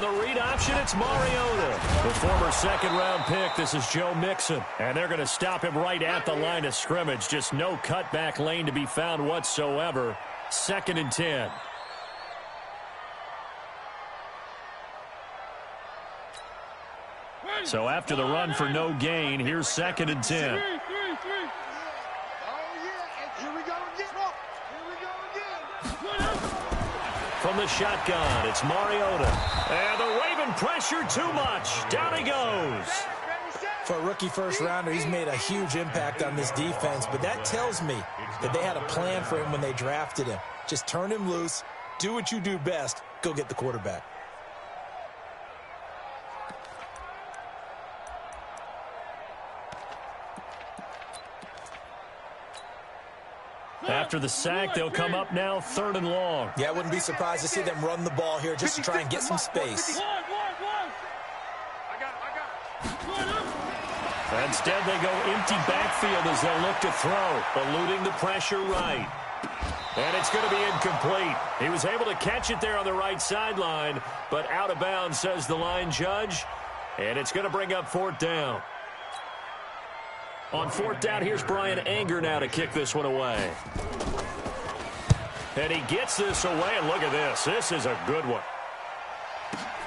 the read option, it's Mariota. The former second-round pick, this is Joe Mixon. And they're going to stop him right at the line of scrimmage. Just no cutback lane to be found whatsoever. 2nd and 10. So after the run for no gain, here's 2nd and 10. From the shotgun, it's Mariota. And the Raven pressure too much. Down he goes. For a rookie first-rounder, he's made a huge impact on this defense, but that tells me that they had a plan for him when they drafted him. Just turn him loose, do what you do best, go get the quarterback. After the sack, they'll come up now 3rd and long. Yeah, I wouldn't be surprised to see them run the ball here just to try and get some space. Instead, they go empty backfield as they'll look to throw, eluding the pressure right. And it's going to be incomplete. He was able to catch it there on the right sideline, but out of bounds, says the line judge. And it's going to bring up 4th down. On 4th down, here's Brian Anger now to kick this one away. And he gets this away, and look at this. This is a good one.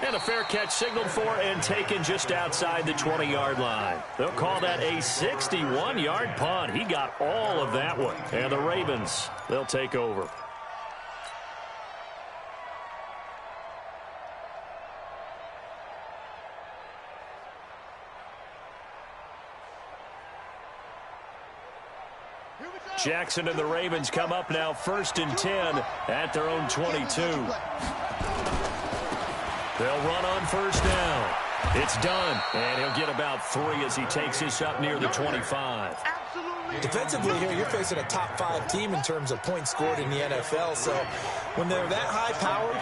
And a fair catch signaled for and taken just outside the 20-yard line. They'll call that a 61-yard punt. He got all of that one. And the Ravens, they'll take over. Jackson and the Ravens come up now 1st and 10 at their own 22. They'll run on 1st down. It's done, and he'll get about 3 as he takes this up near the 25. Defensively here, you're facing a top-5 team in terms of points scored in the NFL, so when they're that high-powered,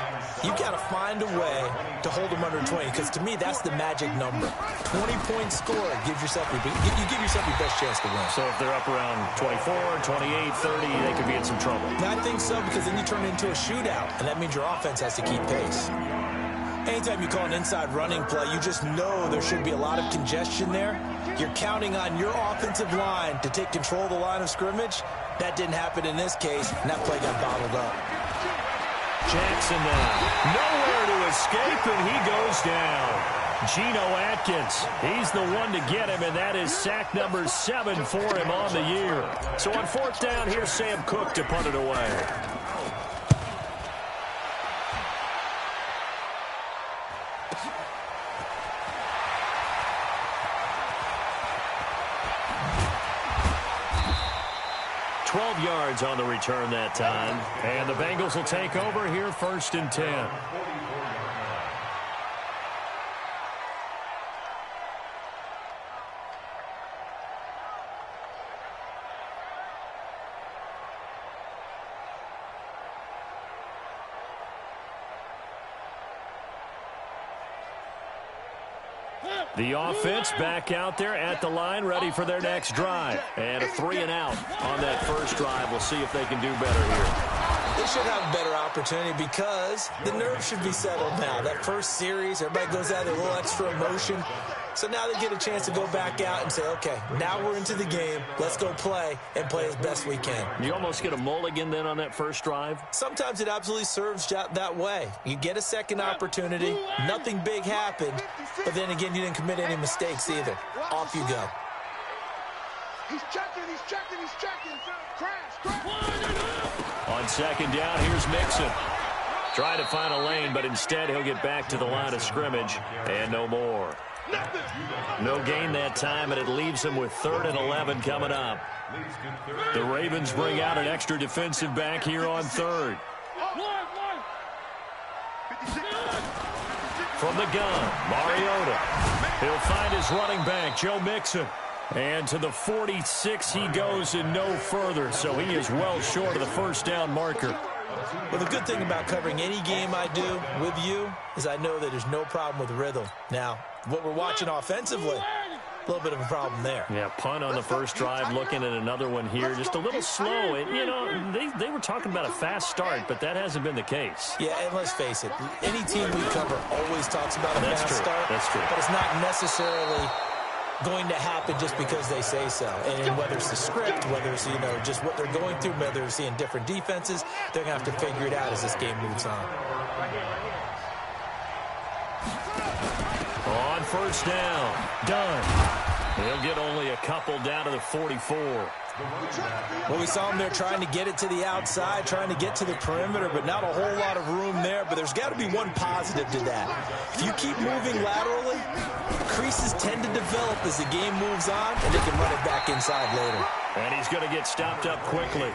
you've got to find a way to hold them under 20, because to me, that's the magic number. 20 points scored gives yourself you give yourself your best chance to win. So if they're up around 24, 28, 30, they could be in some trouble. I think so, because then you turn it into a shootout, and that means your offense has to keep pace. Anytime you call an inside running play, you just know there should be a lot of congestion there. You're counting on your offensive line to take control of the line of scrimmage. That didn't happen in this case, and that play got bottled up. Jackson now. Nowhere to escape, and he goes down. Geno Atkins, he's the one to get him, and that is sack number 7 for him on the year. So on 4th down, here's Sam Cook to punt it away. Yards on the return that time. And the Bengals will take over here 1st and 10. The offense back out there at the line, ready for their next drive. And a 3-and-out on that first drive. We'll see if they can do better here. They should have a better opportunity because the nerves should be settled now. That first series, everybody goes out with a little extra emotion. So now they get a chance to go back out and say, okay, now we're into the game. Let's go play and play as best we can. You almost get a mulligan then on that first drive? Sometimes it absolutely serves that way. You get a second opportunity. Nothing big happened. But then again, you didn't commit any mistakes either. Off you go. He's checking. Crash. On 2nd down, here's Mixon. Trying to find a lane, but instead he'll get back to the line of scrimmage and no more. No gain that time, and it leaves him with 3rd and 11 coming up. The Ravens bring out an extra defensive back here on 3rd. From the gun, Mariota. He'll find his running back, Joe Mixon. And to the 46 he goes and no further, so he is well short of the first down marker. Well, the good thing about covering any game I do with you is I know that there's no problem with rhythm. Now, what we're watching offensively, a little bit of a problem there. Yeah, punt on the first drive, looking at another one here. Just a little slow. And, you know, they were talking about a fast start, but that hasn't been the case. Yeah, and let's face it, any team we cover always talks about a fast start. That's true. But it's not necessarily going to happen just because they say so. And whether it's the script, whether it's, just what they're going through, whether they're seeing different defenses, they're going to have to figure it out as this game moves on. On first down, done. He'll get only a couple down to the 44. Well, we saw him there trying to get it to the outside, trying to get to the perimeter, but not a whole lot of room there. But there's got to be one positive to that. If you keep moving laterally, creases tend to develop as the game moves on, and they can run it back inside later. And he's going to get stopped up quickly.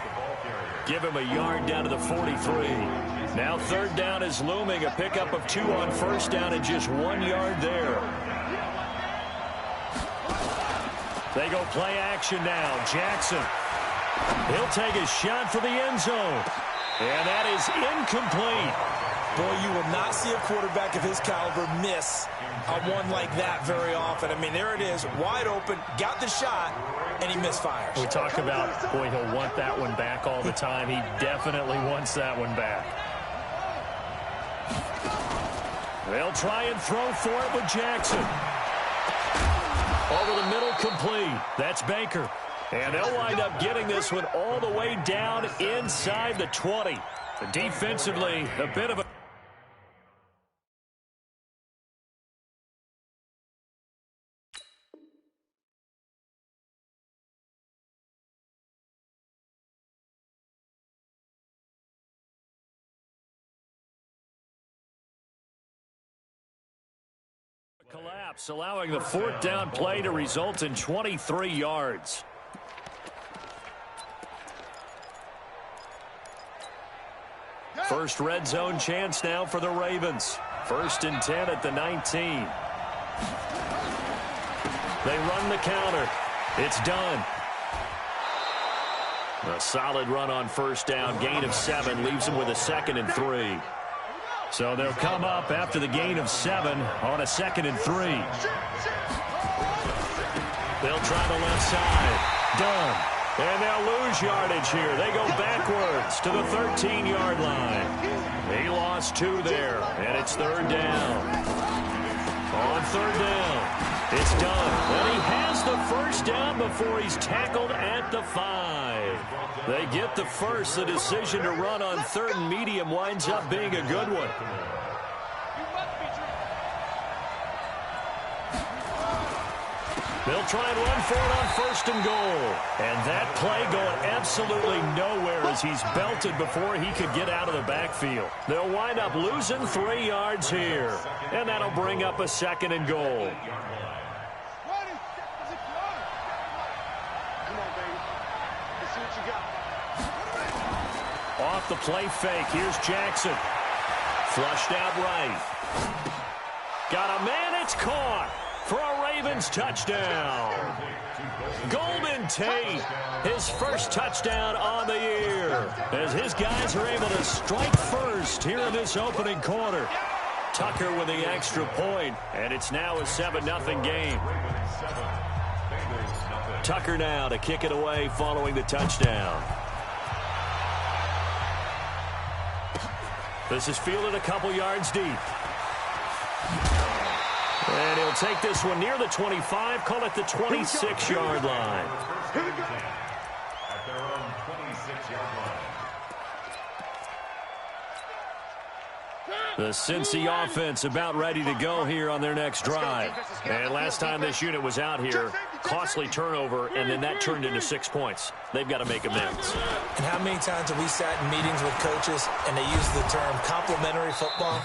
Give him a yard down to the 43. Now third down is looming, a pickup of 2 on first down and just 1 yard there. They go play action now. Jackson. He'll take a shot for the end zone. And that is incomplete. Boy, you will not see a quarterback of his caliber miss on one like that very often. I mean, there it is, wide open, got the shot, and he misfires. We talk about, boy, he'll want that one back all the time. He definitely wants that one back. They'll try and throw for it with Jackson. Over the middle, complete. That's Baker. And they'll wind up getting this one all the way down inside the 20. Defensively, a bit of a... collapse, allowing the fourth down play to result in 23 yards. First red zone chance now for the Ravens. 1st and 10 at the 19. They run the counter. It's done. A solid run on first down. Gain of 7 leaves them with a 2nd and 3. So they'll come up after the gain of 7 on a 2nd and 3. They'll try the left side. Done. And they'll lose yardage here. They go backwards to the 13-yard line. He lost 2 there, and it's 3rd down. On 3rd down, it's done. And he has the first down before he's tackled at the 5. They get the first. The decision to run on 3rd and medium winds up being a good one. They'll try and run for it on 1st and goal. And that play going absolutely nowhere as he's belted before he could get out of the backfield. They'll wind up losing 3 yards here. And that'll bring up a 2nd and goal. Off the play fake. Here's Jackson. Flushed out right. Got a man. It's caught for a Ravens touchdown. Golden Tate, his first touchdown on the year, as his guys are able to strike first here in this opening quarter. Tucker with the extra point, and it's now a 7-0 game. Tucker now to kick it away following the touchdown. This is fielded a couple yards deep. And he'll take this one near the 25, call it the 26-yard line. At their own 26-yard line. The Cincy offense about ready to go here on their next drive. And last time this unit was out here, costly turnover, and then that turned into 6 points. They've got to make amends. And how many times have we sat in meetings with coaches and they use the term complementary football?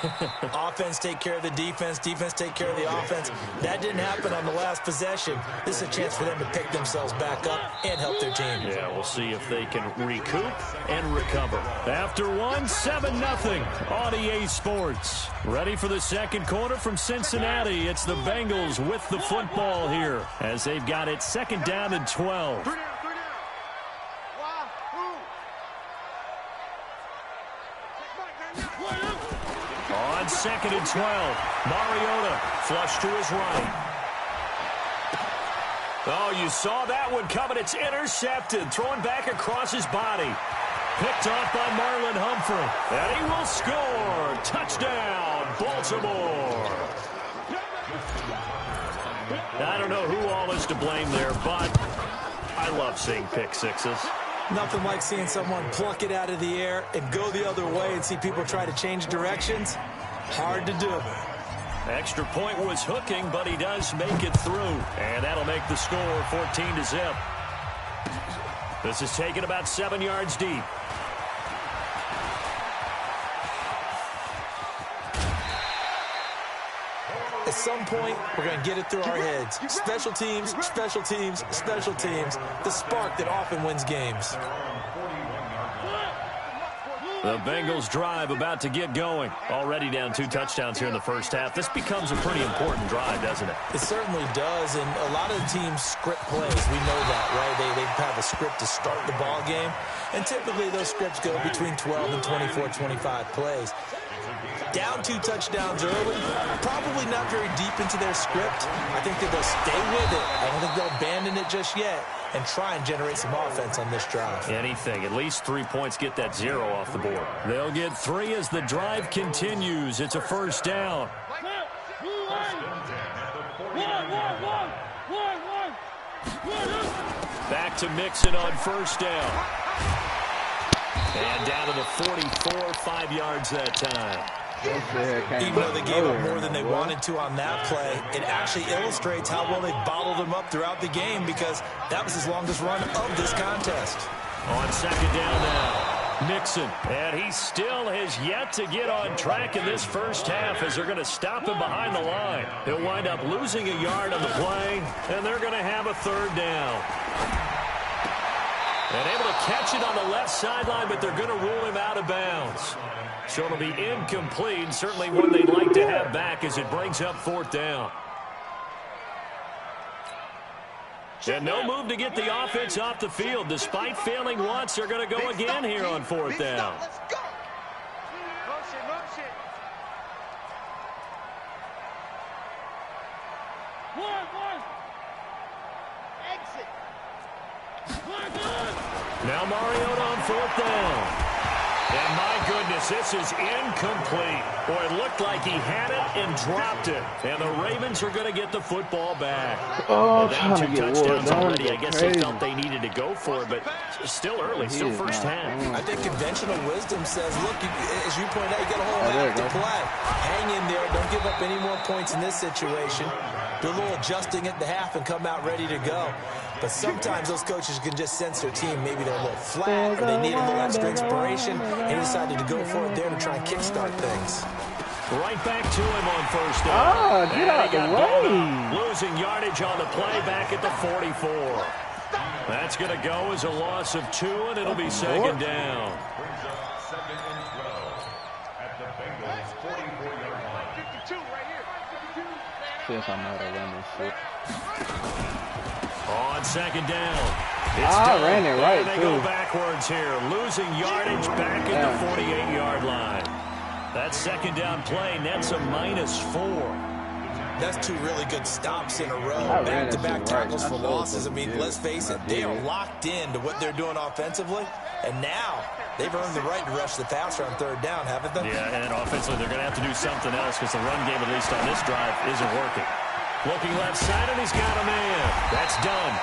Offense take care of the defense, defense take care of the offense. That didn't happen on the last possession. This is a chance for them to pick themselves back up and help their team. Yeah, we'll see if they can recoup and recover. After 7-0 on EA Sports. Ready for the second quarter from Cincinnati. It's the Bengals with the football here as they've got it 2nd down and 12. On 2nd and 12, Mariota flush to his right. Oh, you saw that one coming. It's intercepted, thrown back across his body. Picked off by Marlon Humphrey. And he will score. Touchdown, Baltimore. I don't know who all is to blame there, but I love seeing pick sixes. Nothing like seeing someone pluck it out of the air and go the other way and see people try to change directions. Hard to do. Extra point was hooking, but he does make it through. And that'll make the score 14-0. This is taken about 7 yards deep. At some point, we're going to get it through our heads. Special teams, special teams, special teams. The spark that often wins games. The Bengals drive about to get going. Already down 2 touchdowns here in the first half. This becomes a pretty important drive, doesn't it? It certainly does, and a lot of the teams script plays. We know that, right? They have a script to start the ball game, and typically those scripts go between 12 and 24, 25 plays. Down 2 touchdowns early, probably not very deep into their script. I think that they'll stay with it. I don't think they'll abandon it just yet and try and generate some offense on this drive. Anything. At least 3 points, get that 0 off the board. They'll get 3 as the drive continues. It's a first down. Back to Mixon on first down. And down to the 44, 5 yards that time. Even though they gave up more than they wanted to on that play, it actually illustrates how well they bottled them up throughout the game, because that was his longest run of this contest. On second down now, Mixon. And he still has yet to get on track in this first half, as they're going to stop him behind the line. He'll wind up losing a yard on the play, and they're going to have a third down. And able to catch it on the left sideline, but they're going to rule him out of bounds. So it'll be incomplete, certainly one they'd like to have back as it brings up fourth down. And no move to get the offense off the field. Despite failing once, they're going to go again here on fourth down. Now Mariota on fourth down. And my goodness, this is incomplete. Boy, it looked like he had it and dropped it. And the Ravens are going to get the football back. Oh, down 2 touchdowns already. I guess crazy. they felt they needed to go for it, but still early, still first half. I think conventional wisdom says, look, as you pointed out, you got a whole half to play. Hang in there. Don't give up any more points in this situation. Do a little adjusting at the half and come out ready to go. But sometimes those coaches can just sense their team. Maybe they're a little flat or they need a little extra inspiration, and he decided to go for it there to try and kickstart things. Right back to him on first down. Get out the way. Losing yardage on the play back at the 44. That's going to go as a loss of 2, and it'll be second down. Yes, I know they run this shit. On second down. I ran it right, they go backwards here. Losing yardage back at the 48-yard line. That second down play nets a -4. That's 2 really good stops in a row. Back-to-back tackles for losses. I mean, let's face it, they are locked into what they're doing offensively. And now they've earned the right to rush the passer on third down, haven't they? Yeah, and offensively they're going to have to do something else because the run game, at least on this drive, isn't working. Looking left side, and he's got a man. That's done.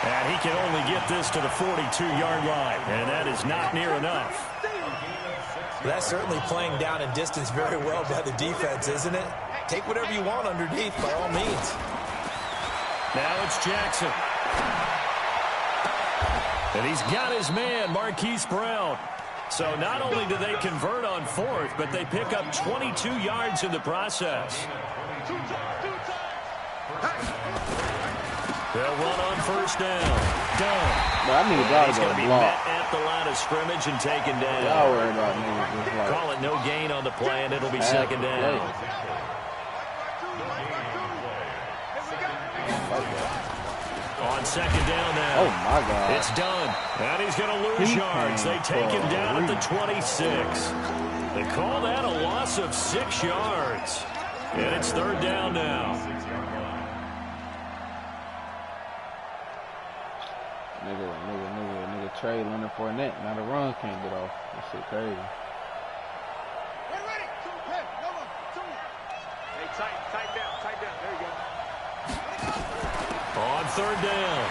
And he can only get this to the 42-yard line, and that is not near enough. That's certainly playing down in distance very well by the defense, isn't it? Take whatever you want underneath, by all means. Now it's Jackson. And he's got his man, Marquise Brown. So not only do they convert on fourth, but they pick up 22 yards in the process. They'll run on first down. Done. He's going to be met at the line of scrimmage and taken down. Y'all worry about niggas. Call it no gain on the play, and it'll be second down. On second down now. Oh, my God. It's done. And he's going to lose yards. They take him down at the 26. They call that a loss of 6 yards. And it's third down now. Nigga trade Leonard Fournette. Now the run can't get off. That shit crazy. Ready. Hey, tight down. There you go. On third down.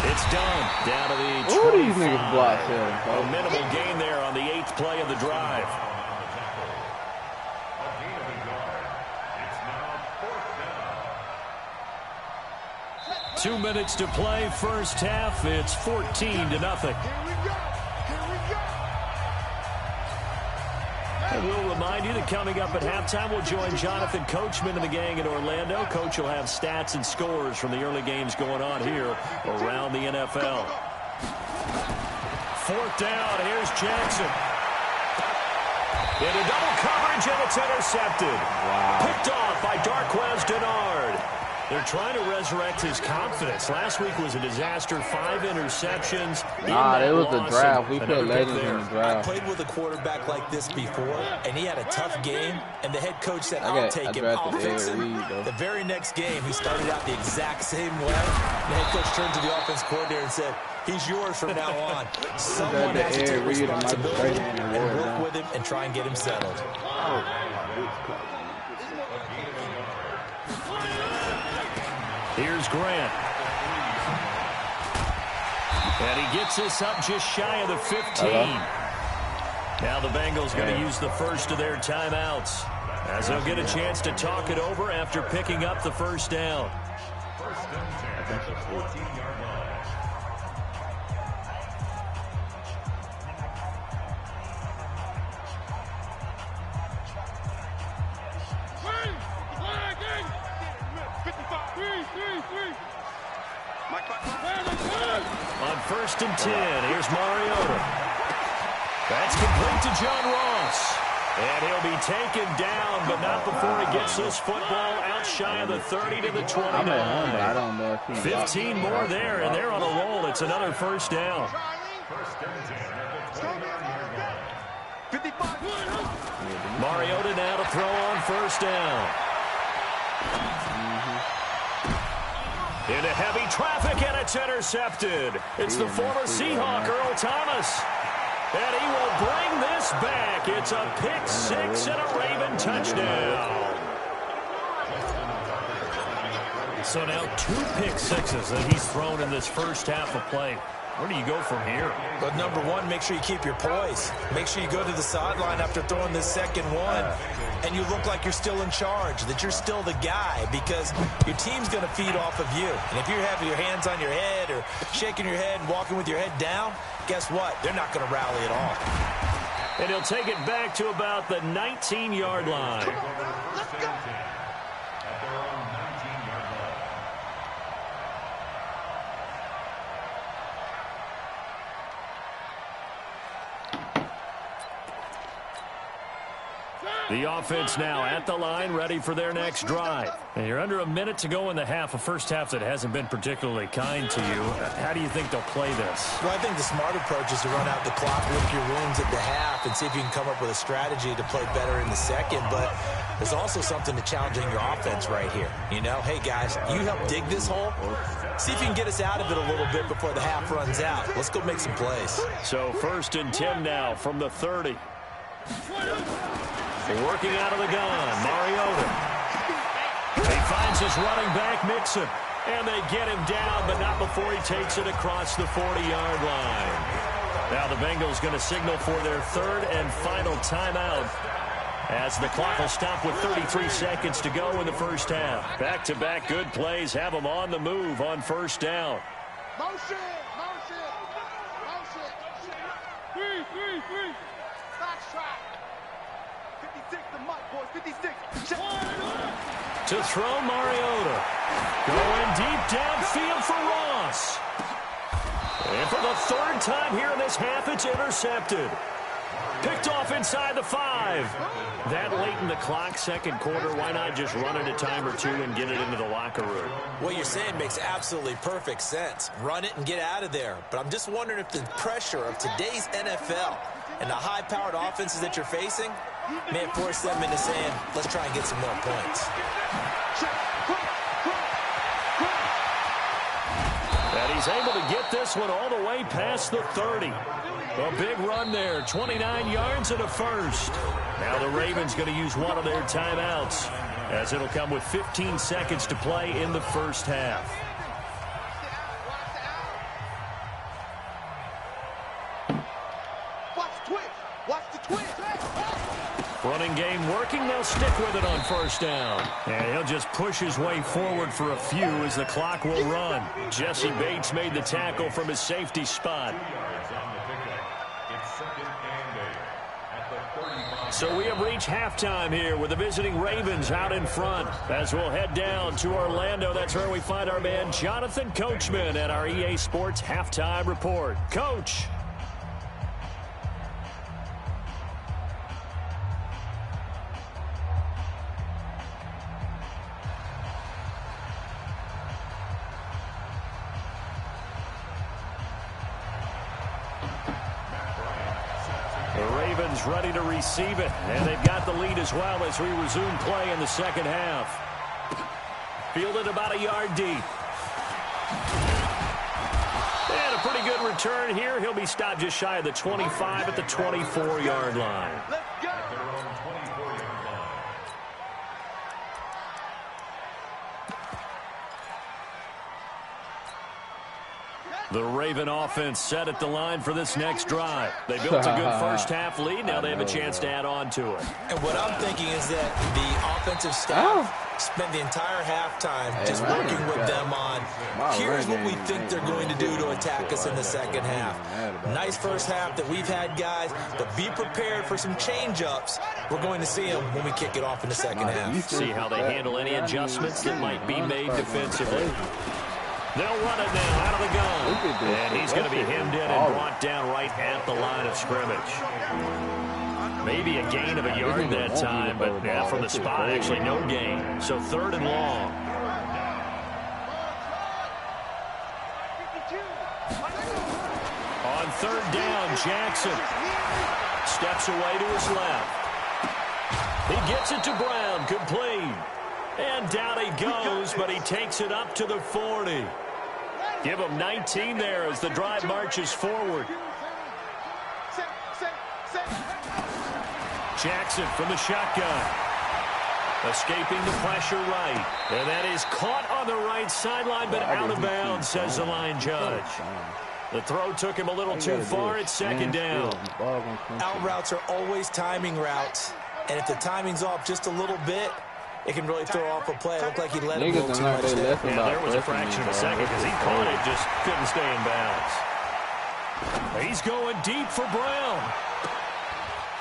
It's done. Down to the 25. Ooh, these niggas block here. A minimal gain there on the 8th play of the drive. Two minutes to play, first half. It's 14-0. Here we go. And we'll remind you that coming up at halftime, we'll join Jonathan Coachman and the gang in Orlando. Coach will have stats and scores from the early games going on here around the NFL. Fourth down, here's Jackson. Into double coverage, and it's intercepted. Wow. Picked off by Darquez Dennard. They're trying to resurrect his confidence. Last week was a disaster. 5 interceptions. Nah, it was the draft. We put legends in the I draft. played with a quarterback like this before, and he had a tough game, and the head coach said, I'll take him, I'll fix him. The very next game, he started out the exact same way. The head coach turned to the offense coordinator and said, he's yours from now on. Someone has to take responsibility and work with him and try and get him settled. Here's Grant. And he gets us up just shy of the 15. Now the Bengals going to use the first of their timeouts, as they'll get a chance to talk it over after picking up the first down. On first and 10, here's Mariota. That's complete to John Ross. And he'll be taken down, but not before he gets this football out shy of the 30 to the 29. I'm at home, but I don't know if he's 15 more there, and they're on a roll. It's another first down. Mariota now to throw on first down. Into heavy traffic, and it's intercepted. It's the former Seahawk, Earl Thomas. And he will bring this back. It's a pick six and a Raven touchdown. So now 2 pick sixes that he's thrown in this first half of play. Where do you go from here? But number one, make sure you keep your poise. Make sure you go to the sideline after throwing this second one, and you look like you're still in charge, that you're still the guy, because your team's going to feed off of you. And if you're having your hands on your head or shaking your head and walking with your head down, guess what? They're not going to rally at all. And he'll take it back to about the 19-yard line. Come on, let's go. The offense now at the line, ready for their next drive. And you're under a minute to go in the half, a first half that hasn't been particularly kind to you. How do you think they'll play this? Well, I think the smart approach is to run out the clock, lick your wounds at the half, and see if you can come up with a strategy to play better in the second. But there's also something to challenging your offense right here. You know, hey, guys, you help dig this hole. See if you can get us out of it a little bit before the half runs out. Let's go make some plays. So first and 10 now from the 30. Working out of the gun, Mariota. He finds his running back, Mixon. And they get him down, but not before he takes it across the 40-yard line. Now the Bengals going to signal for their third and final timeout, as the clock will stop with 33 seconds to go in the first half. Back-to-back good plays have them on the move on first down. Motion. Back track. 56, the mic, boys. 56. To throw, Mariota. Going deep downfield for Ross. And for the third time here in this half, it's intercepted. Picked off inside the 5. That late in the clock, second quarter, why not just run it a time or two and get it into the locker room? What you're saying makes absolutely perfect sense. Run it and get out of there. But I'm just wondering if the pressure of today's NFL and the high-powered offenses that you're facing may have forced them into saying, let's try and get some more points. And he's able to get this one all the way past the 30. A big run there, 29 yards and a first. Now the Ravens going to use one of their timeouts, as it'll come with 15 seconds to play in the first half. Running game working. They'll stick with it on first down. And he'll just push his way forward for a few as the clock will run. Jesse Bates made the tackle from his safety spot. So we have reached halftime here with the visiting Ravens out in front. As we'll head down to Orlando, that's where we find our man Jonathan Coachman at our EA Sports Halftime Report. Coach. Ready to receive it, and they've got the lead as well as we resume play in the second half. Fielded about a yard deep. And a pretty good return here. He'll be stopped just shy of the 25 at the 24-yard line. Let's go. The Raven offense set at the line for this next drive. They built a good first-half lead. Now they have a chance to add on to it. And what I'm thinking is that the offensive staff spent the entire halftime just working with them on, here's what we think they're going to do to attack us in the second half. Nice first half that we've had, guys, but be prepared for some change-ups. We're going to see them when we kick it off in the second half. See how they handle any adjustments that might be made defensively. They'll run it now out of the gun. And he's going to be hemmed in and brought down right at the line of scrimmage. Maybe a gain of a yard that time, but yeah, from the spot, actually no gain. So third and long. On third down, Jackson steps away to his left. He gets it to Brown, complete. And down he goes, but he takes it up to the 40. Give him 19 there as the drive marches forward. Jackson from the shotgun. Escaping the pressure right. And that is caught on the right sideline, but out of bounds, says the line judge. The throw took him a little too far. It's second down. Out routes are always timing routes. And if the timing's off just a little bit, it can really throw off a play. It looked like he let it go too much there. Yeah, there was a fraction of a second because he caught it, just couldn't stay in bounds. He's going deep for Brown.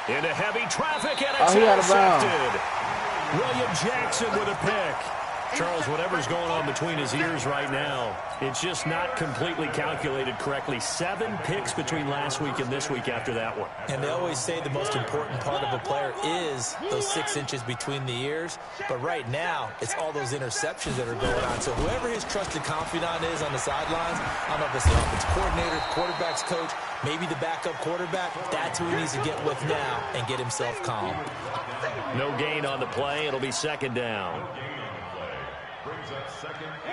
Into heavy traffic, and it's intercepted. William Jackson with a pick. Charles, whatever's going on between his ears right now, it's just not completely calculated correctly. 7 picks between last week and this week after that one. And they always say the most important part of a player is those 6 inches between the ears. But right now, it's all those interceptions that are going on. So whoever his trusted confidant is on the sidelines, I don't know if it's the offensive coordinator, quarterback's coach, maybe the backup quarterback, that's who he needs to get with now and get himself calm. No gain on the play. It'll be second down.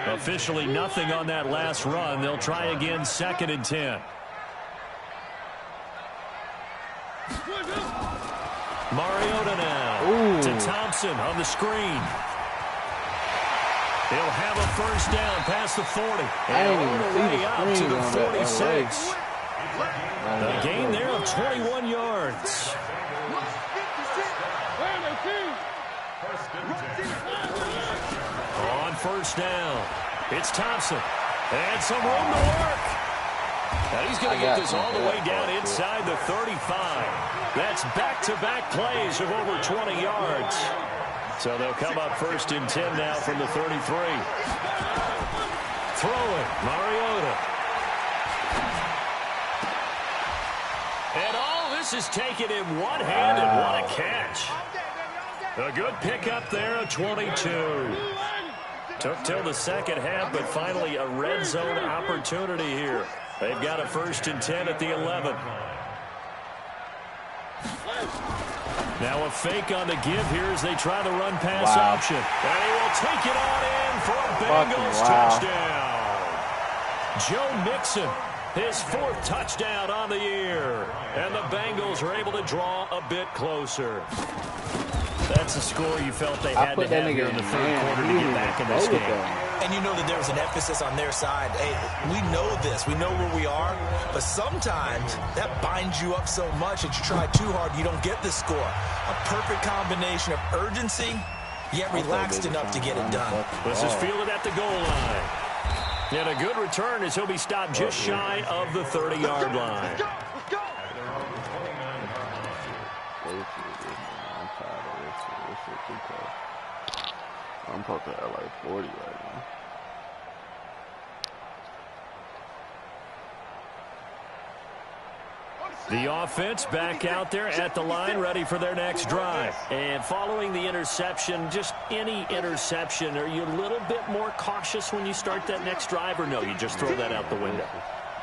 Officially nothing on that last run. They'll try again, second and 10. Mariota now to Thompson on the screen. He'll have a first down past the 40. And all the way up to the 46. A gain there of 21 yards. On first down, it's Thompson. And some room to work. Now he's going to get this all the way down inside the 35. That's back-to-back plays of over 20 yards. So they'll come up first and 10 now from the 33. Throwing, Mariota. And all this is taken in one-handed. What a catch. A good pickup there, a 22. Took till the second half, but finally a red zone opportunity here. They've got a first and 10 at the 11. Now a fake on the give here as they try the run pass option. And he will take it on in for a Bengals touchdown. Joe Mixon, his 4th touchdown on the year. And the Bengals are able to draw a bit closer. That's a score you felt they had to have here in the 3rd quarter to get back in this game. And you know that there was an emphasis on their side. Hey, we know this. We know where we are. But sometimes that binds you up so much that you try too hard, you don't get the score. A perfect combination of urgency, yet relaxed enough to get it done. This is fielded at the goal line. And a good return as he'll be stopped just shy of the 30-yard line. I'm supposed to have like 40 right now. The offense back out there at the line, ready for their next drive. And following the interception, just any interception, are you a little bit more cautious when you start that next drive, or no, you just throw that out the window?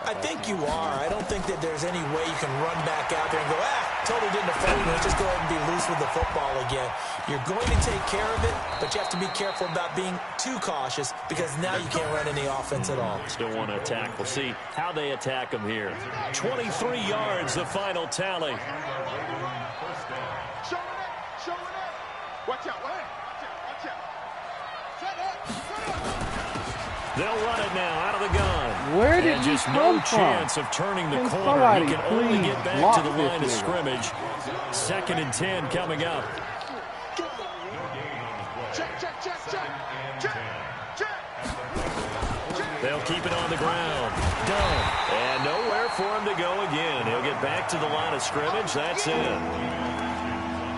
I think you are. I don't think that there's any way you can run back out there and go, totally didn't affect me. Let's just go ahead and be loose with the football again. You're going to take care of it, but you have to be careful about being too cautious because now you can't run any offense at all. Still want to attack. We'll see how they attack them here. 23 yards, the final tally. Showing up. Watch out. Watch out. Set up. They'll run it now out of the gun. Where did and you just come no from? chance of turning the Can corner. He can somebody only please get back block to the line of this nigga? scrimmage. 2nd and 10 coming up. They'll keep it on the ground. Done. And nowhere for him to go again. He'll get back to the line of scrimmage. That's it.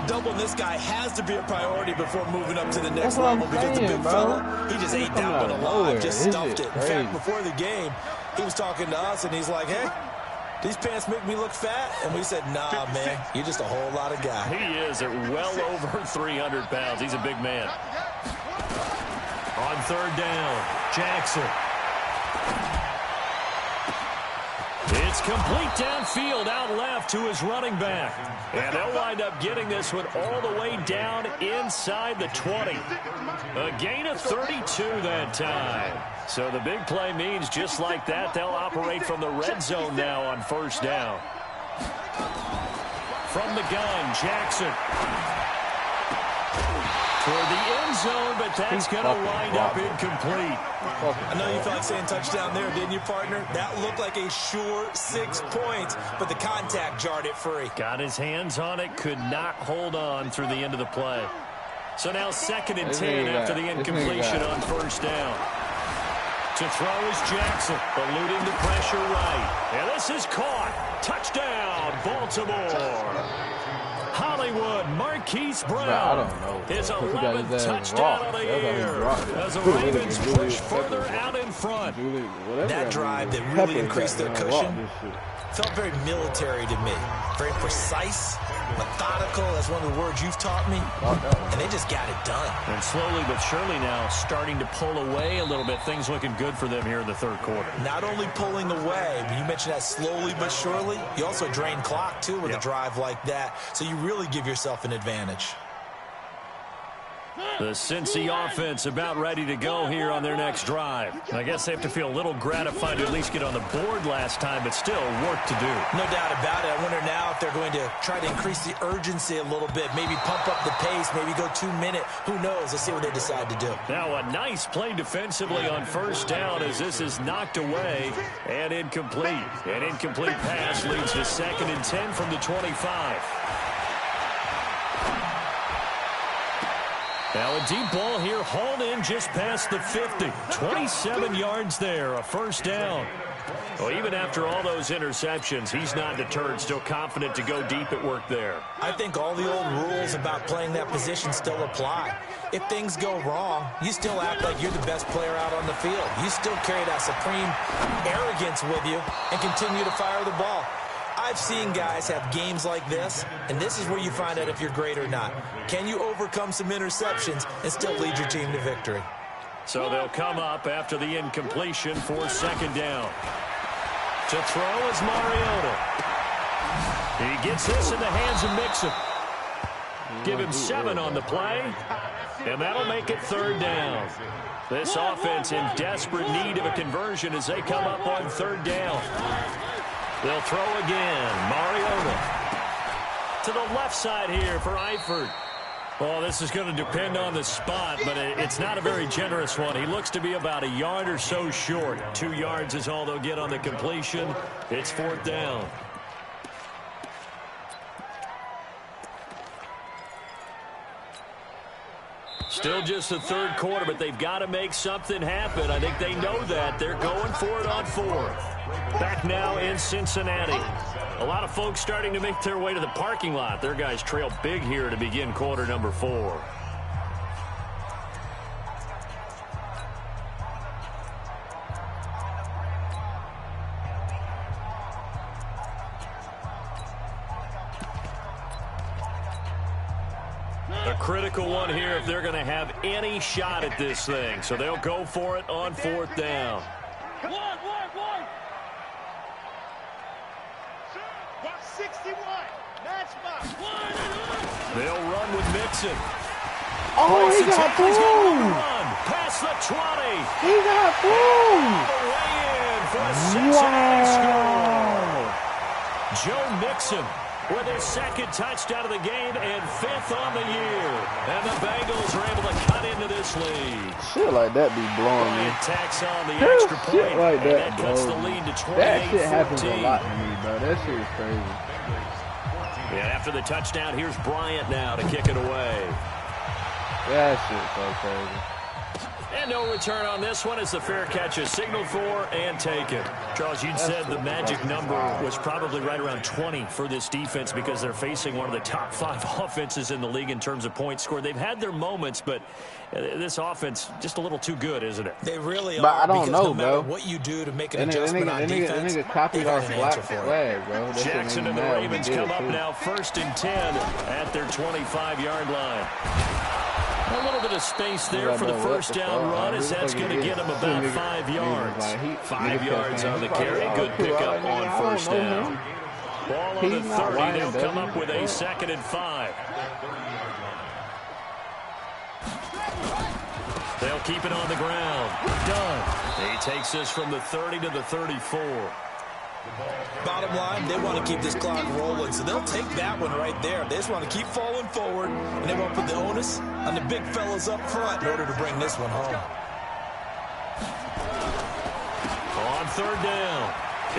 Doubling this guy has to be a priority before moving up to the next That's what I'm level because the saying, big bro. fella, he just He's ate coming that out one of alive, nowhere. just This stuffed shit it. In crazy. fact, before the game, he was talking to us, and he's like, hey, these pants make me look fat. And we said, nah, man, you're just a whole lot of guy. He is at well over 300 pounds. He's a big man. On 3rd down, Jackson. It's complete downfield, out left to his running back. And they'll wind up getting this one all the way down inside the 20. A gain of 32 that time. So the big play means just like that, they'll operate from the red zone now on 1st down. From the gun, Jackson. Toward the end zone, but that's going to wind up incomplete. I know you felt like saying touchdown there, didn't you, partner? That looked like a sure 6 points, but the contact jarred it free. Got his hands on it, could not hold on through the end of the play. So now 2nd and 10 after the incompletion on 1st down. To throw is Jackson, eluding the pressure right. And this is caught. Touchdown, Baltimore. Hollywood, Marquise Brown. I don't know. His 11th touchdown of the year as the Ravens push further out in front. That drive that really increased their cushion felt very military to me. Very precise, methodical, that's one of the words you've taught me. And they just got it done. And slowly but surely now starting to pull away a little bit. Things looking good for them here in the 3rd quarter. Not only pulling away, but you mentioned that slowly but surely. You also drain clock, too, with a drive like that. So you really give yourself an advantage. The Cincy offense about ready to go here on their next drive. I guess they have to feel a little gratified to at least get on the board last time, but still work to do. No doubt about it. I wonder now if they're going to try to increase the urgency a little bit, maybe pump up the pace, maybe go 2-minute. Who knows? Let's see what they decide to do. Now a nice play defensively on 1st down as this is knocked away and incomplete. An incomplete pass leads to 2nd and 10 from the 25. Now a deep ball here, hauled in just past the 50. 27 yards there, a 1st down. Well, even after all those interceptions, he's not deterred, still confident to go deep at work there. I think all the old rules about playing that position still apply. If things go wrong, you still act like you're the best player out on the field. You still carry that supreme arrogance with you and continue to fire the ball. I've seen guys have games like this, and this is where you find out if you're great or not. Can you overcome some interceptions and still lead your team to victory? So they'll come up after the incompletion for 2nd down. To throw is Mariota. He gets this in the hands of Mixon. Give him 7 on the play. And that'll make it third down. This offense in desperate need of a conversion as they come up on third down. They'll throw again. Mariota to the left side here for Eifert. Well, this is going to depend on the spot, but it's not a very generous one. He looks to be about a yard or so short. 2 yards is all they'll get on the completion. It's fourth down. Still just the third quarter, but they've got to make something happen. I think they know that. They're going for it on fourth. Back now in Cincinnati. A lot of folks starting to make their way to the parking lot. Their guys trail big here to begin quarter number 4. A critical one here if they're going to have any shot at this thing. So they'll go for it on fourth down. One. 61. Match mark. They'll run with Mixon. Oh, he got through. Run past the 20. He got through. Way in for a Cincinnati score. Joe Mixon with his second touchdown of the game and 5th on the year. And the Bengals are able to cut into this lead. Shit like that be blowing me. Bryant tacks on the extra point. Shit like and that cuts the blows me. lead to 28-14. That shit happens a lot to me, bro. That shit is crazy. And after the touchdown, here's Bryant now to kick it away. That shit's so crazy. And no return on this one as the fair catch is signaled for and taken. Charles, you'd said the magic number was probably right around 20 for this defense because they're facing one of the top 5 offenses in the league in terms of points scored. They've had their moments, but this offense just a little too good, isn't it? They really are. But I don't know, no matter bro. what you do to make an adjustment on defense, nigga copied our flag, bro. That Jackson and the Ravens come up now 1st and 10 at their 25-yard line. A little bit of space there for the first down run as that's going to get him about 5 yards. 5 yards on the carry. Good pickup on first down. Ball on the 30. They'll come up with a 2nd and 5. They'll keep it on the ground. Done. He takes this from the 30 to the 34. Bottom line, they want to keep this clock rolling, so they'll take that one right there. They just want to keep falling forward, and they want to put the onus on the big fellas up front in order to bring this one home. On third down,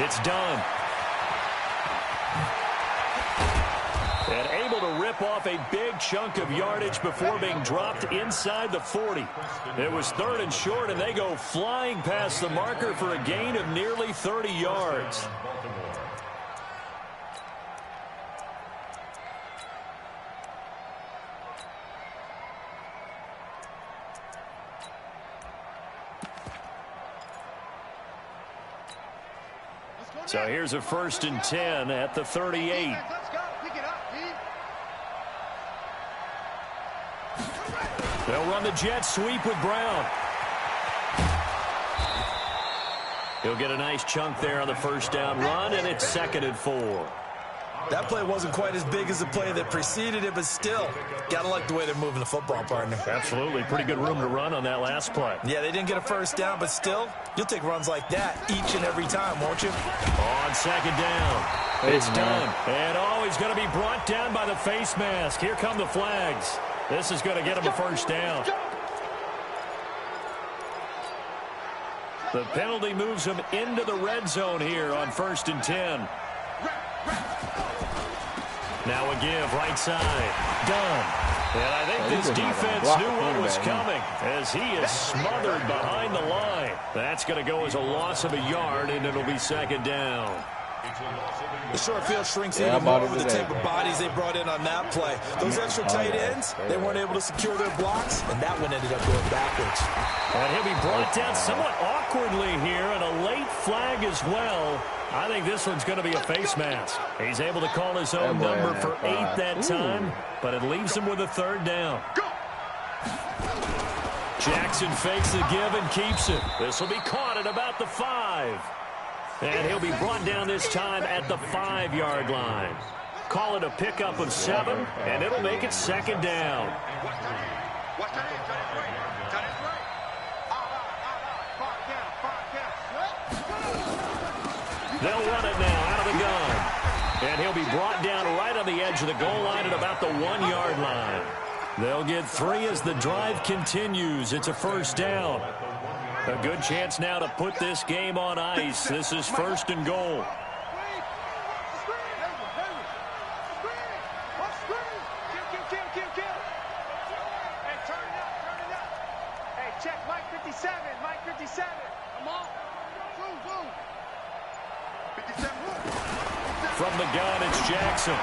it's done. And able to rip off a big chunk of yardage before being dropped inside the 40. It was 3rd and short, and they go flying past the marker for a gain of nearly 30 yards. So here's a 1st and 10 at the 38. Let's go. Pick it up, D. They'll run the jet sweep with Brown. He'll get a nice chunk there on the first down run, and it's 2nd and 4. That play wasn't quite as big as the play that preceded it, but still, gotta like the way they're moving the football, partner. Absolutely. Pretty good room to run on that last play. Yeah, they didn't get a first down, but still, you'll take runs like that each and every time, won't you? On 2nd down. It's done. And he's going to be brought down by the face mask. Here come the flags. This is going to get him a first down. The penalty moves him into the red zone here on 1st and 10. Now a give, right side. Done. And I think this defense knew what was coming as he is smothered behind the line. That's going to go as a loss of a yard, and it'll be 2nd down. The short field shrinks even more with the type of bodies they brought in on that play. Those extra tight ends, they weren't able to secure their blocks, and that one ended up going backwards. And he'll be brought down somewhat awkwardly here, and a late flag as well. I think this one's going to be a face mask. He's able to call his own number for 8 that time, but it leaves him with a 3rd down. Jackson fakes the give and keeps it. This will be caught at about the 5. And he'll be brought down this time at the 5-yard line. Call it a pickup of 7, and it'll make it 2nd down. Watch that in. Cut it right. Cut it right. They'll run it now out of the gun. And he'll be brought down right on the edge of the goal line at about the 1-yard line. They'll get 3 as the drive continues. It's a first down. A good chance now to put this game on ice. This is first and goal. From the gun, it's Jackson.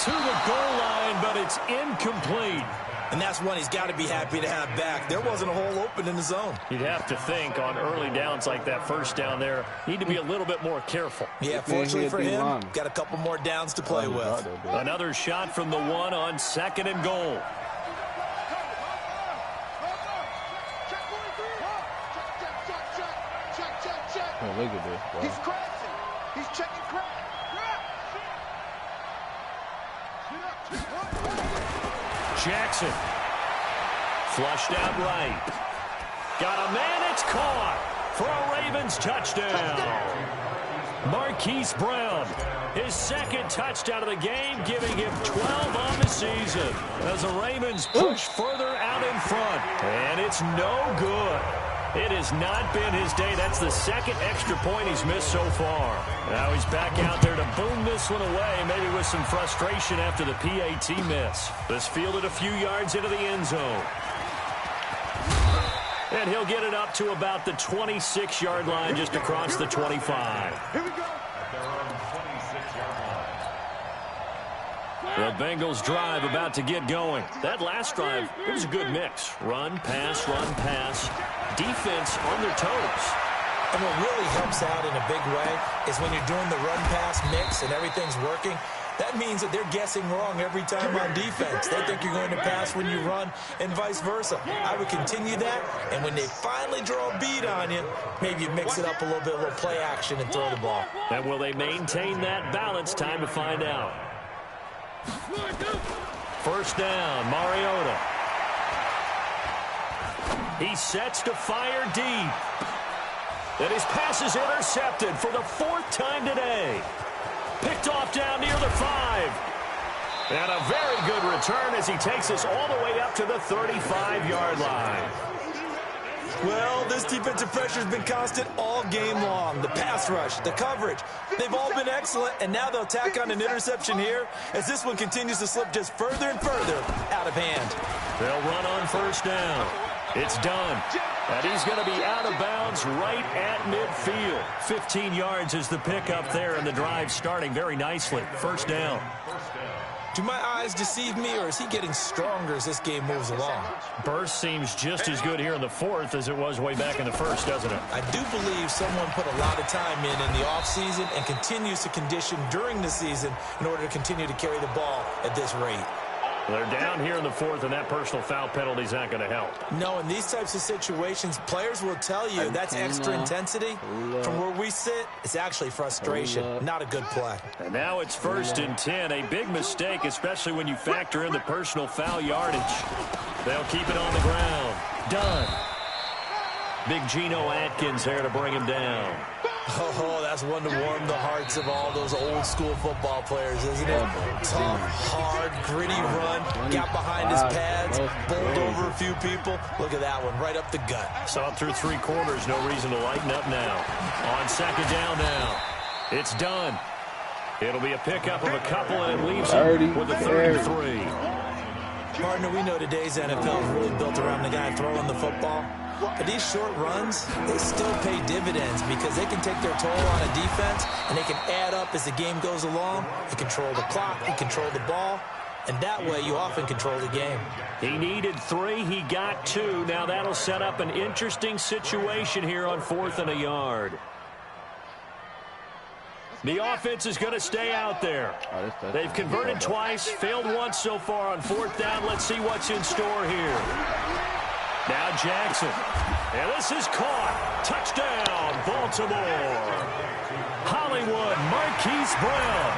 To the goal line, but it's incomplete. And that's one he's got to be happy to have back. There wasn't a hole open in the zone. You'd have to think on early downs like that first down there, need to be a little bit more careful. Yeah, fortunately for him, got a couple more downs to play with. Another shot from the 1 on second and goal. Oh, look at this, bro. He's crashing. He's checking crack. Jackson. Flushed out right. Got a man, it's caught for a Ravens touchdown. Marquise Brown, his second touchdown of the game, giving him 12 on the season as the Ravens push further out in front. And it's no good. It has not been his day. That's the second extra point he's missed so far. Now he's back out there to boom this one away, maybe with some frustration after the PAT miss. This fielded a few yards into the end zone. And he'll get it up to about the 26-yard line, just across the 25. Here we go. The Bengals drive about to get going. That last drive, it was a good mix. Run, pass, defense on their toes. And what really helps out in a big way is when you're doing the run-pass mix and everything's working, that means that they're guessing wrong every time on defense. They think you're going to pass when you run and vice versa. I would continue that, and when they finally draw a beat on you, maybe you mix it up a little bit, a little play action and throw the ball. And will they maintain that balance? Time to find out. First down, Mariota. He sets to fire deep. And his pass is intercepted for the 4th time today. Picked off down near the 5. And a very good return as he takes us all the way up to the 35-yard line. Well, this defensive pressure has been constant all game long. The pass rush, the coverage, they've all been excellent, and now they'll tack on an interception here as this one continues to slip just further and further out of hand. They'll run on first down. It's done. And he's going to be out of bounds right at midfield. 15 yards is the pickup there, and the drive starting very nicely. First down. Do my eyes deceive me, or is he getting stronger as this game moves along? Burst seems just as good here in the 4th as it was way back in the 1st, doesn't it? I do believe someone put a lot of time in the offseason and continues to condition during the season in order to continue to carry the ball at this rate. They're down here in the 4th, and that personal foul penalty is not going to help. No, in these types of situations, players will tell you that's extra intensity. From where we sit, it's actually frustration. Not a good play. And now it's 1st and 10. A big mistake, especially when you factor in the personal foul yardage. They'll keep it on the ground. Done. Big Geno Atkins there to bring him down. Oh, that's one to warm the hearts of all those old-school football players, isn't it? Tough, hard, gritty run, got behind his pads, bowled over a few people. Look at that one, right up the gut. Saw it through 3 quarters, no reason to lighten up now. On second down now. It's done. It'll be a pickup of a couple, and it leaves him with a 33. Partner, we know today's NFL is really built around the guy throwing the football. But these short runs, they still pay dividends because they can take their toll on a defense, and they can add up as the game goes along. You control the clock, you control the ball, and that way you often control the game. He needed 3, he got 2. Now that'll set up an interesting situation here on 4th and a yard. The offense is going to stay out there. They've converted twice, failed once so far on 4th down. Let's see what's in store here. Now Jackson. And this is caught. Touchdown, Baltimore. Hollywood, Marquise Brown.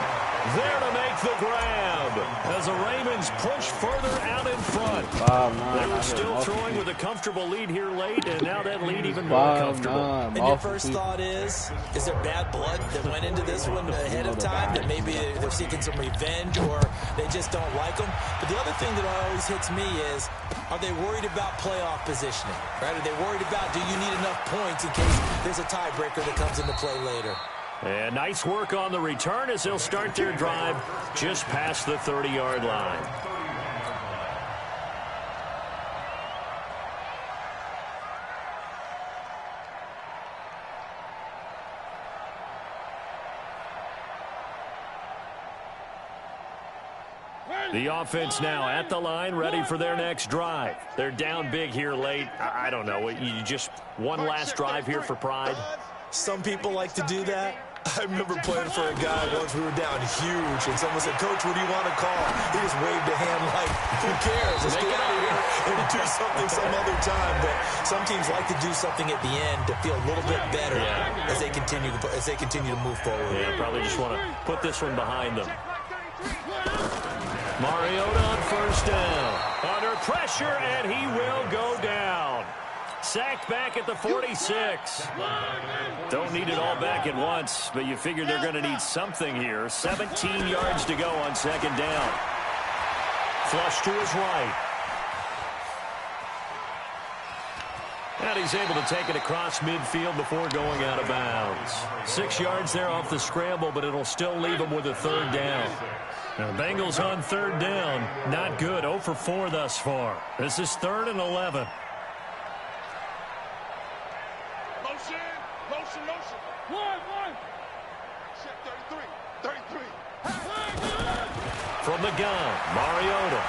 There to make the grab as the Ravens push further out in front. They were still throwing with a comfortable lead here late, and now that lead even more comfortable. And your first thought is there bad blood that went into this one ahead of time, that maybe they're seeking some revenge or they just don't like them? But the other thing that always hits me is, are they worried about playoff positioning? Right? Are they worried about, do you need enough points in case there's a tiebreaker that comes into play later? And nice work on the return as they'll start their drive just past the 30-yard line. The offense now at the line, ready for their next drive. They're down big here late. I don't know. You just one last drive here for pride? Some people like to do that. I remember playing for a guy once. We were down huge, and someone said, "Coach, what do you want to call?" He just waved a hand like, who cares? Let's get out of here and do something some other time. But some teams like to do something at the end to feel a little bit better as they continue to move forward. Yeah, probably just want to put this one behind them. Mariota on first down. Under pressure, and he will go down. Sacked back at the 46. Don't need it all back at once, but you figure they're going to need something here. 17 yards to go on second down. Flush to his right. And he's able to take it across midfield before going out of bounds. 6 yards there off the scramble, but it'll still leave him with a third down. Now, the Bengals on third down. Not good. 0 for 4 thus far. This is 3rd and 11. From the gun, Mariota.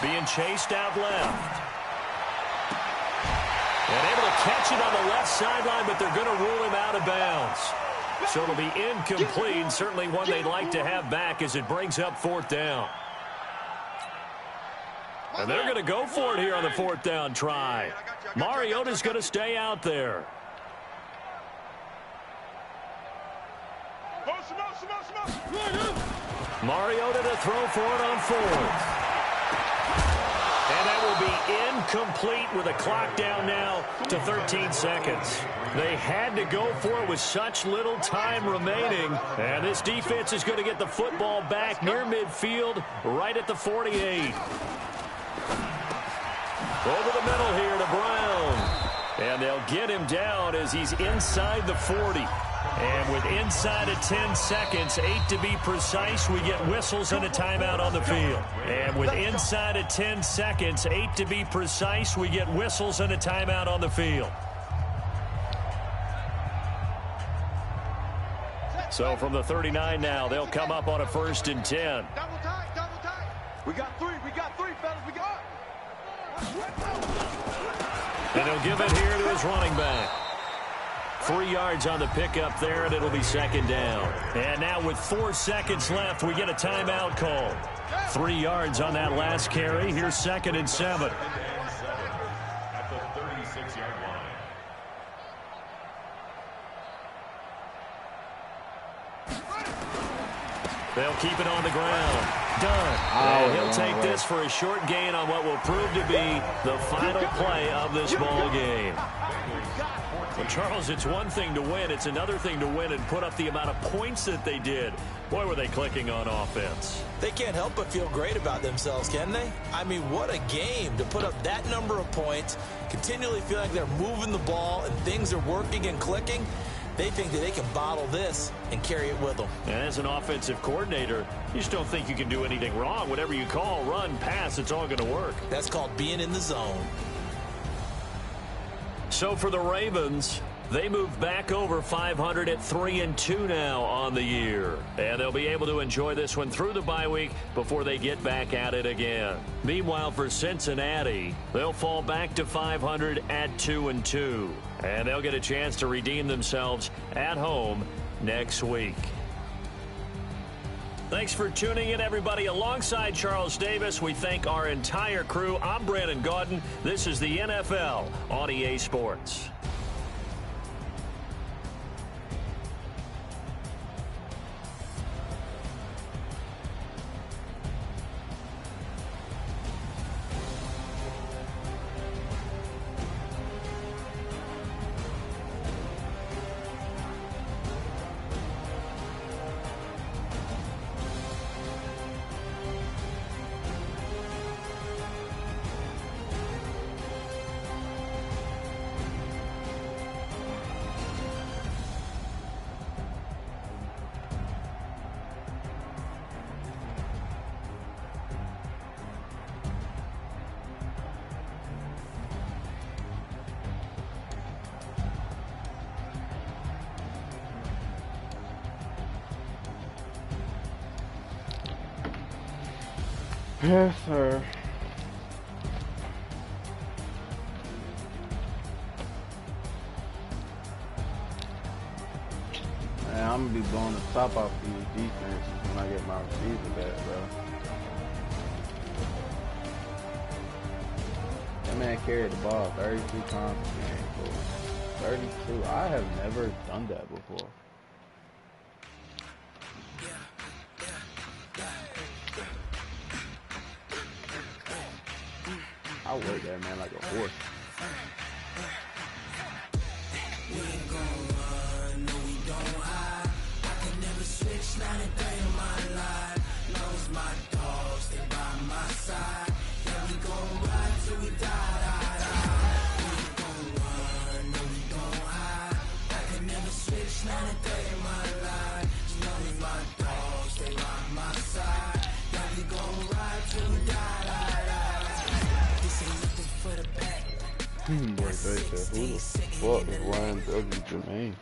Being chased out left. And able to catch it on the left sideline, but they're going to rule him out of bounds. So it'll be incomplete, certainly one they'd like to have back as it brings up 4th down. And they're going to go for it here on the 4th down try. Mariota's going to stay out there. Mariota to throw for it on 4th. And that will be incomplete with a clock down now to 13 seconds. They had to go for it with such little time remaining. And this defense is going to get the football back near midfield, right at the 48. Over the middle here to Brown. And they'll get him down as he's inside the 40. And with inside of 10 seconds, 8 to be precise, we get whistles and a timeout on the field. And with inside of 10 seconds, 8 to be precise, we get whistles and a timeout on the field. So from the 39 now, they'll come up on a 1st and 10. Double tight, double tight. We got three, fellas, we got. And he'll give it here to his running back. 3 yards on the pickup there, and it'll be 2nd down. And now with 4 seconds left, we get a timeout call. 3 yards on that last carry. Here's 2nd and 7. At the 36-yard line. They'll keep it on the ground. Done. And he'll take this for a short gain on what will prove to be the final play of this ball game. Well, Charles, it's one thing to win. It's another thing to win and put up the amount of points that they did. Boy, were they clicking on offense. They can't help but feel great about themselves, can they? I mean, what a game to put up that number of points, continually feel like they're moving the ball and things are working and clicking. They think that they can bottle this and carry it with them. And as an offensive coordinator, you just don't think you can do anything wrong. Whatever you call, run, pass, it's all going to work. That's called being in the zone. So for the Ravens, they move back over 500 at 3-2 now on the year. And they'll be able to enjoy this one through the bye week before they get back at it again. Meanwhile, for Cincinnati, they'll fall back to 500 at 2-2. And they'll get a chance to redeem themselves at home next week. Thanks for tuning in, everybody. Alongside Charles Davis, we thank our entire crew. I'm Brandon Gaudin. This is the NFL on EA Sports. Yes, sir. Man, I'm gonna be blowing the top off these defenses when I get my receiver back, bro. That man carried the ball 32 times a game, bro. 32. I have never done that before. I work that man like a horse. We ain't gon' run, no we don't hide. I can never switch, not a day in my life. Long as my dogs stay by my side. Yeah, we gon' ride till we die, die, die. We ain't gon' run, no we don't hide. I can never switch, not a day in my life. Long as my dogs stay by my side. Yeah, we gon' ride till we die, die, die. This ain't nothing for the back. Who the fuck is Ryan W. Jermaine?